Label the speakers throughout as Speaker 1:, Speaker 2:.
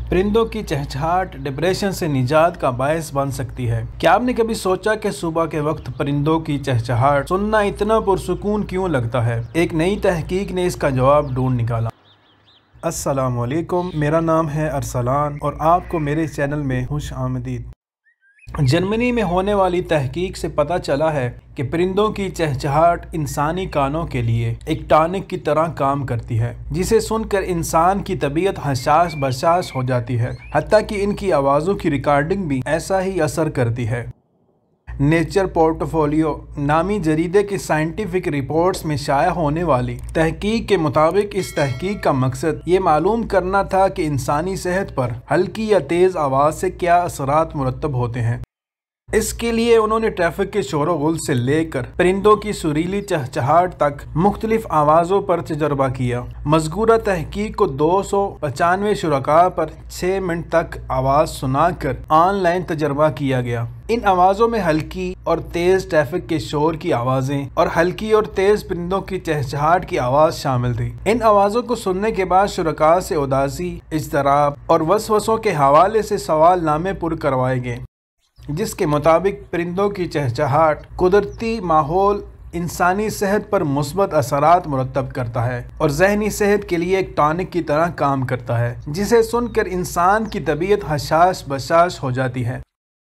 Speaker 1: परिंदों की चहचहाट डिप्रेशन से निजात का बायस बन सकती है। क्या आपने कभी सोचा कि सुबह के वक्त परिंदों की चहचहाट सुनना इतना पुरसुकून क्यों लगता है? एक नई तहकीक ने इसका जवाब ढूंढ निकाला। अस्सलामुअलैकुम, मेरा नाम है अरसलान और आपको मेरे चैनल में खुश आमदीद। जर्मनी में होने वाली तहकीक से पता चला है कि परिंदों की चहचहाट इंसानी कानों के लिए एक टॉनिक की तरह काम करती है, जिसे सुनकर इंसान की तबीयत हसास बसास हो जाती है। हत्ता कि इनकी आवाज़ों की रिकॉर्डिंग भी ऐसा ही असर करती है। नेचर पोर्टफोलियो नामी जरीदे की साइंटिफिक रिपोर्ट्स में शाया होने वाली तहकीक के मुताबिक इस तहकीक का मकसद ये मालूम करना था कि इंसानी सेहत पर हल्की या तेज़ आवाज़ से क्या असरात मुरतब होते हैं। इसके लिए उन्होंने ट्रैफिक के शोर गुल से लेकर परिंदों की सुरीली चहचहाट तक मुख्तलिफ आवाज़ों पर तजर्बा किया। मज़कूरा तहकीक को 295 शुरका पर 6 मिनट तक आवाज़ सुनाकर ऑनलाइन तजर्बा किया गया। इन आवाज़ों में हल्की और तेज़ ट्रैफिक के शोर की आवाज़ें और हल्की और तेज़ परिंदों की चहचहाट की आवाज़ शामिल थी। इन आवाज़ों को सुनने के बाद शुरका से उदासी, इज़्तिराब और वसवसों के हवाले से सवाल नामे पुर करवाए गए, जिसके मुताबिक परिंदों की चहचहाट कुदरती माहौल इंसानी सेहत पर मुस्बत असरात मुरतब करता है और जहनी सेहत के लिए एक टॉनिक की तरह काम करता है, जिसे सुनकर इंसान की तबीयत हसास बसास हो जाती है।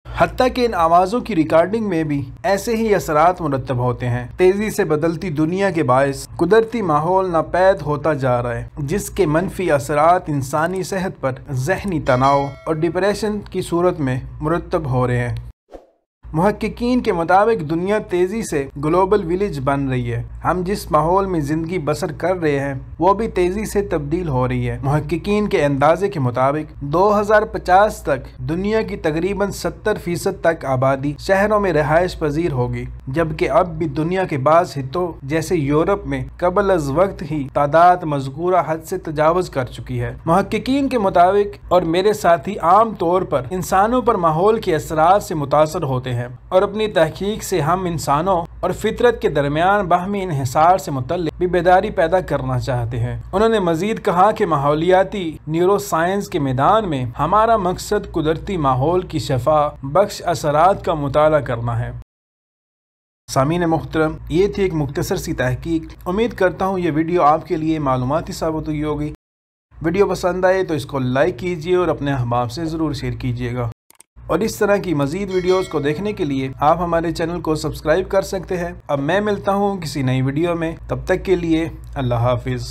Speaker 1: हत्ता कि इन आवाज़ों की रिकॉर्डिंग में भी ऐसे ही असरात मुरतब होते हैं। तेज़ी से बदलती दुनिया के बायस कुदरती माहौल नापैद होता जा रहा है, जिसके मनफी असरात इंसानी सेहत पर जहनी तनाव और डिप्रेशन की सूरत में मुरतब हो रहे हैं। मुहक्किकीन के मुताबिक दुनिया तेज़ी से ग्लोबल विलेज बन रही है। हम जिस माहौल में ज़िंदगी बसर कर रहे हैं वो भी तेज़ी से तब्दील हो रही है। मुहक्किकीन के अंदाजे के मुताबिक 2050 तक दुनिया की तकरीबन 70% तक आबादी शहरों में रिहाइश पजीर होगी, जबकि अब भी दुनिया के बाज़ हिस्सों जैसे यूरोप में कबल अज़ वक्त ही तादाद मज़कूरा हद से तजावज़ कर चुकी है। मुहक्किकीन के मुताबिक और मेरे साथी आम तौर पर इंसानों पर माहौल के असरात से मुतासर होते हैं और अपनी तहकीक से हम इंसानों और फितरत के दरमियान बाहमी इन्हिसार से मुतल्लिक़ भी बेदारी पैदा करना चाहते हैं। उन्होंने मजीद कहा कि माहौलियाती न्यूरोसाइंस के मैदान में हमारा मकसद कुदरती माहौल की शफा बख्श असरात का मुताला करना है। सामीन मुहतरम, ये थी एक मुख्तसर सी तहकीक। उम्मीद करता हूँ ये वीडियो आपके लिए मालूमाती साबित हुई होगी। वीडियो पसंद आए तो इसको लाइक कीजिए और अपने अहबाब से ज़रूर शेयर कीजिएगा। और इस तरह की मज़ीद वीडियोस को देखने के लिए आप हमारे चैनल को सब्सक्राइब कर सकते हैं। अब मैं मिलता हूँ किसी नई वीडियो में, तब तक के लिए अल्लाह हाफिज़।